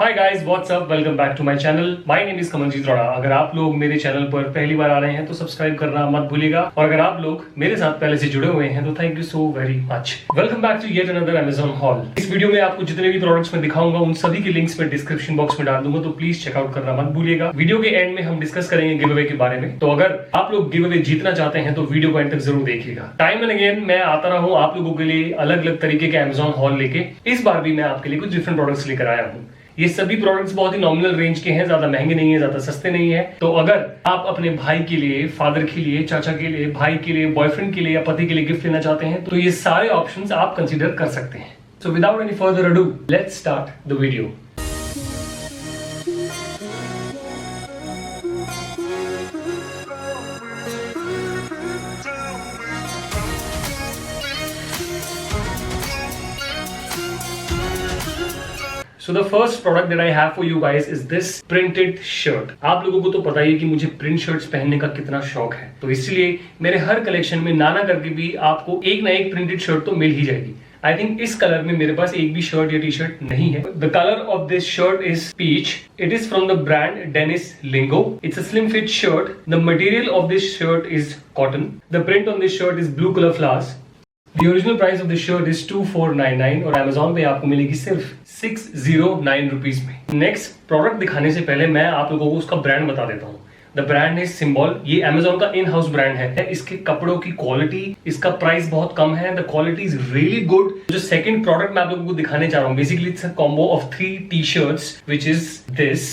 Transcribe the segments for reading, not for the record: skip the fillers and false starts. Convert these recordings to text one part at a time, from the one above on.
Hi guys, what's up, welcome back to my channel. My name is Kamaljeet Roda. अगर आप लोग मेरे चैनल पर पहली बार आ रहे हैं तो सब्सक्राइब करना मत भूलिएगा, और अगर आप लोग मेरे साथ पहले से जुड़े हुए हैं तो thank you so very much. Welcome back to yet another Amazon haul. इस वीडियो में आपको जितने भी प्रोडक्ट्स मैं दिखाऊंगा उन सभी के लिंक्स मैं डिस्क्रिप्शन बॉक्स में डाल दूंगा, तो प्लीज चेकआउट करना मत भूलिएगा। वीडियो के एंड में हम डिस्कस करेंगे गिव अवे के बारे में, तो अगर आप लोग गिव अवे जीतना चाहते हैं तो वीडियो को एंड तक जरूर देखिएगा। टाइम एंड अगेन मैं आता रहा हूँ आप लोगों के लिए अलग अलग तरीके के अमेजॉन हॉल लेके। इस बार भी मैं आपके लिए कुछ डिफरेंट प्रोडक्ट्स लेकर आया हूँ। ये सभी प्रोडक्ट्स बहुत ही नॉमिनल रेंज के हैं, ज्यादा महंगे नहीं है, ज्यादा सस्ते नहीं है। तो अगर आप अपने भाई के लिए, फादर के लिए, चाचा के लिए, भाई के लिए, बॉयफ्रेंड के लिए या पति के लिए गिफ्ट लेना चाहते हैं तो ये सारे ऑप्शंस आप कंसीडर कर सकते हैं। So without any further ado, let's start the video. So the first product that I have for you guys is this printed shirt. आप लोगों को तो पता ही है कि मुझे प्रिंट शर्ट्स पहनने का कितना शौक है, तो इसलिए मेरे हर कलेक्शन में नाना करके भी आपको एक ना एक प्रिंटेड शर्ट तो मिल ही जाएगी। आई थिंक इस कलर में मेरे पास एक भी शर्ट या टी शर्ट नहीं है। The colour of this shirt is peach. It is from the brand Dennis Lingo. It's a slim fit shirt. The material of this shirt is cotton. The print on this shirt is blue colour flowers. The original price of this shirt is 2499 और Amazon पे आपको मिलेगी सिर्फ 609 rupees में। Next product दिखाने से पहले मैं आप लोगों को उसका ब्रांड बता देता हूँ। The brand is symbol. ये Amazon का इन हाउस ब्रांड है। इसके कपड़ों की क्वालिटी, इसका प्राइस बहुत कम है। The quality is really good. जो सेकंड प्रोडक्ट मैं आप लोगों को दिखाने जा रहा हूँ, basically it's a combo of 3 T shirts which is this.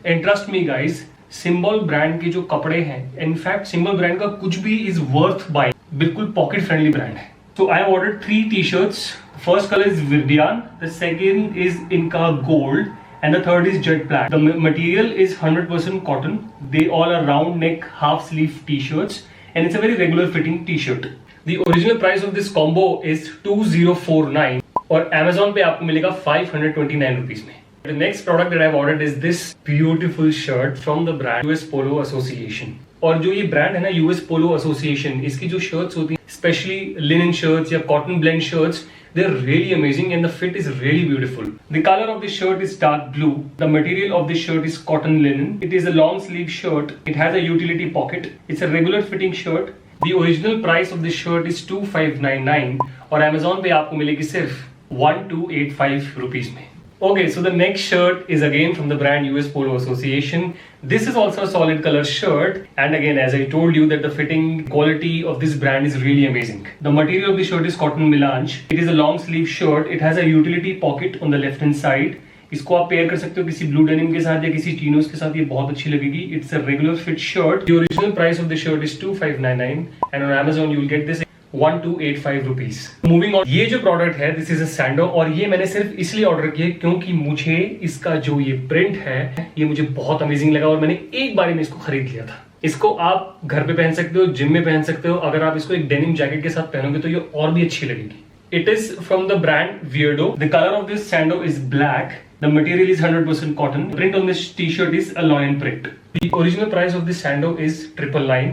And trust me guys, Symbol brand के जो कपड़े हैं, इनफैक्ट सिंबल ब्रांड का कुछ भी इज वर्थ बाइंग। बिल्कुल पॉकेट फ्रेंडली ब्रांड है। So I have ordered 3 t-shirts. First color is Vivian, the second is Inca Gold, and the third is Jet Black. The material is 100% cotton. They all are round neck, half sleeve t-shirts, and it's a very regular fitting t-shirt. The original price of this combo is 2049 और Amazon पे आपको मिलेगा 529 rupees में। The next product that I have ordered is this beautiful shirt from the brand US Polo Association. और जो ये brand है ना US Polo Association, इसकी जो शर्ट्स होती हैं, स्पेशली लिनन शर्ट्स या cotton blend shirts, they are really amazing and the fit is really beautiful. The color of this shirt is dark blue. The material of this shirt is cotton linen. It is a long sleeve shirt. It has a utility pocket. It's a regular fitting shirt. The original price of this shirt is 2599 और Amazon पे आपको मिलेगी सिर्फ 1285 rupees में। Okay, so the next shirt is again from the brand US Polo Association. This is also a solid color shirt, and again, as I told you, that the fitting quality of this brand is really amazing. The material of the shirt is cotton melange. It is a long sleeve shirt. It has a utility pocket on the left hand side. इसको आप pair कर सकते हो किसी blue denim के साथ या किसी टीनोस के साथ, ये बहुत अच्छी लगेगी। It's a regular fit shirt. The original price of the shirt is 2599, and on Amazon you will get this 1285 rupees. Moving on, ये जो प्रोडक्ट है दिस इज अ सैंडो, और ये मैंने सिर्फ इसलिए ऑर्डर किया क्योंकि मुझे इसका जो ये प्रिंट है ये मुझे बहुत अमेजिंग लगा और मैंने एक बार में इसको खरीद लिया था। इसको आप घर पे पहन सकते हो, जिम में पहन सकते हो। अगर आप इसको एक डेनिम जैकेट के साथ पहनोगे तो ये और भी अच्छी लगेगी। It is from the brand weirdo. The colour of this sando is black. The material is 100% cotton. Print on this t-shirt is a lion print. The original price of this sando is 999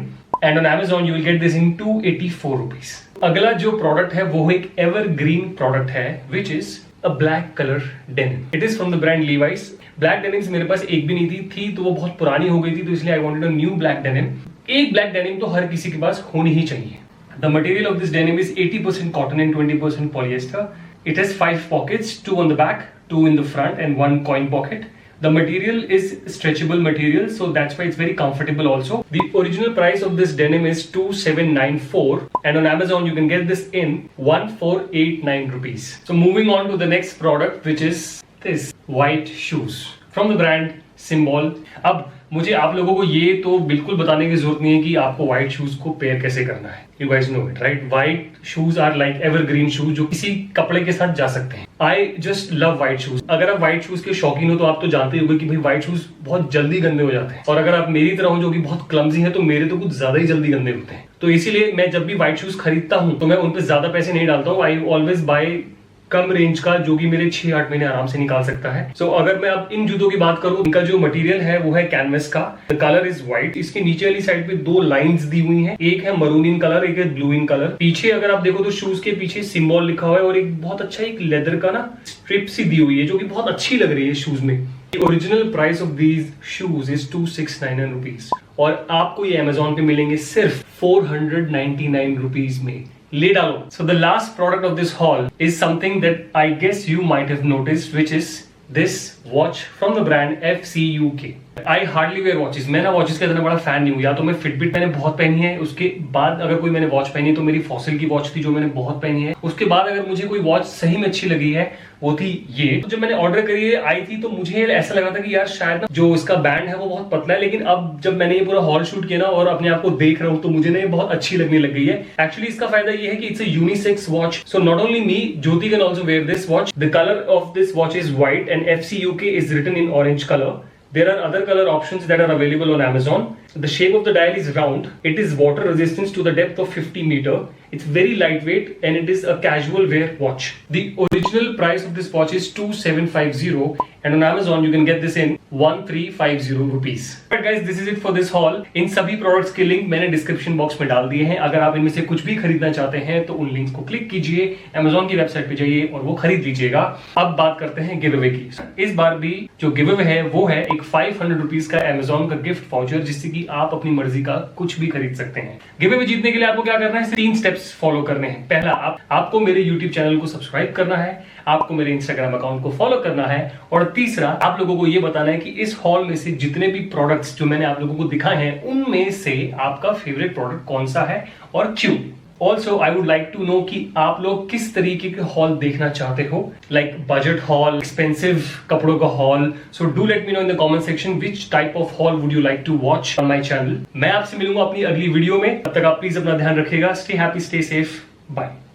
and on Amazon you will get this in 284 rupees. अगला जो product है वो एक evergreen product है which is a black color denim. It is from the brand Levi's. Black denims मेरे पास एक भी नहीं थी तो वो बहुत पुरानी हो गई थी, तो इसलिए I wanted a new black denim. एक black denim तो हर किसी के पास होनी ही चाहिए। The material of this denim is 80% cotton and 20% polyester. It has 5 pockets, 2 on the back, 2 in the front and 1 coin pocket. The material is stretchable material, so that's why it's very comfortable also. The original price of this denim is 2794 and on Amazon you can get this in 1489 rupees. So moving on to the next product which is this white shoes from the brand Symbol. अब मुझे आप लोगों को ये तो बिल्कुल बताने की जरूरत नहीं है कि आपको व्हाइट शूज को पेयर कैसे करना है। You guys know it, right? White shoes are like evergreen shoes जो किसी कपड़े के साथ जा सकते हैं। I just love white shoes. अगर आप व्हाइट शूज के शौकीन हो तो आप तो जानते होंगे कि भाई व्हाइट शूज बहुत जल्दी गंदे हो जाते हैं, और अगर आप मेरी तरह हो जो कि बहुत क्लमजी है तो मेरे तो कुछ ज्यादा ही जल्दी गंदे होते हैं। तो इसीलिए मैं जब भी व्हाइट शूज खरीदता हूँ तो मैं उन पर ज्यादा पैसे नहीं डालता हूँ। I always buy come range का जो कि मेरे 6-8 महीने आराम से निकाल सकता है। सो अगर मैं अब इन जूतों की बात करूं, इनका जो मटेरियल है वो है कैनवस का। The colour is white. इसके नीचे वाली साइड पे 2 लाइंस दी हुई हैं, एक है मरून इन कलर, एक है ब्लू इन कलर। पीछे अगर आप देखो तो शूज के पीछे सिंबल लिखा हुआ है और एक बहुत अच्छा एक लेदर का ना स्ट्रिप सी दी हुई है जो कि बहुत अच्छी लग रही है शूज में। The original price of these shoes is 269 rupees और आपको ये Amazon पे मिलेंगे सिर्फ 499 rupees में। ले डालो। So the last product of this haul is something that I guess you might have noticed, which is this watch from the brand FCUK. I hardly wear watches. मैं ना वॉचेस का इतना बड़ा फैन नहीं हूँ। या तो मैं फिटबिट मैंने बहुत पहनी है, उसके बाद अगर कोई मैंने वॉच पहनी तो मेरी फॉसिल की वॉच थी जो मैंने बहुत पहनी है। उसके बाद अगर मुझे कोई वॉच सही में अच्छी लगी है वो थी ये। तो जब मैंने ऑर्डर करी है आई थी तो मुझे ऐसा लगा था कि यार शायद ना जो इसका बैंड है वो बहुत पतला है, लेकिन अब जब मैंने ये पूरा हॉल शूट किया ना और अपने आप को देख रहा हूँ तो मुझे ना ये बहुत अच्छी लगने लग गई है। एक्चुअली इसका फायदा ये है कि it's a unisex watch. So not only me, Jyoti can also wear this watch. The colour of this watch is white and FCUK is written in orange colour. There are other color options that are available on Amazon. The shape of the dial is round. It is water resistant to the depth of 50 meter. It's very lightweight and it is a casual wear watch. The original price of this watch is 2750 and on Amazon you can get this in 1350 rupees. But guys, this is it for this haul. इन सभी products के link मैंने description box में डाल दिए हैं। अगर आप इनमें से कुछ भी खरीदना चाहते हैं तो उन लिंक्स को क्लिक कीजिए, Amazon की वेबसाइट पे जाइए और वो खरीद लीजिएगा। अब बात करते हैं गिव अवे की। इस बार भी जो गिव अवे है वो है एक 500 रुपीज का Amazon का गिफ्ट वाउचर, जिससे कि आप अपनी मर्जी का कुछ भी खरीद सकते हैं। गिव अवे जीतने के लिए आपको क्या करना है, 3 स्टेप्स फॉलो करने हैं। पहला, आपको मेरे YouTube चैनल को सब्सक्राइब करना है, आपको मेरे Instagram अकाउंट को फॉलो करना है और तीसरा, आप लोगों को यह बताना है कि इस हॉल में से जितने भी प्रोडक्ट्स जो मैंने आप लोगों को दिखाए हैं उनमें से आपका फेवरेट प्रोडक्ट कौन सा है और क्यों। Also I would like to know कि आप लोग किस तरीके के हॉल देखना चाहते हो, लाइक बजट हॉल, एक्सपेंसिव कपड़ों का haul. So do let me know in the comment section which type of haul would you like to watch on my channel. मैं आपसे मिलूंगा अपनी अगली वीडियो में। तब तक आप प्लीज अपना ध्यान रखिएगा। Stay happy, stay safe, bye.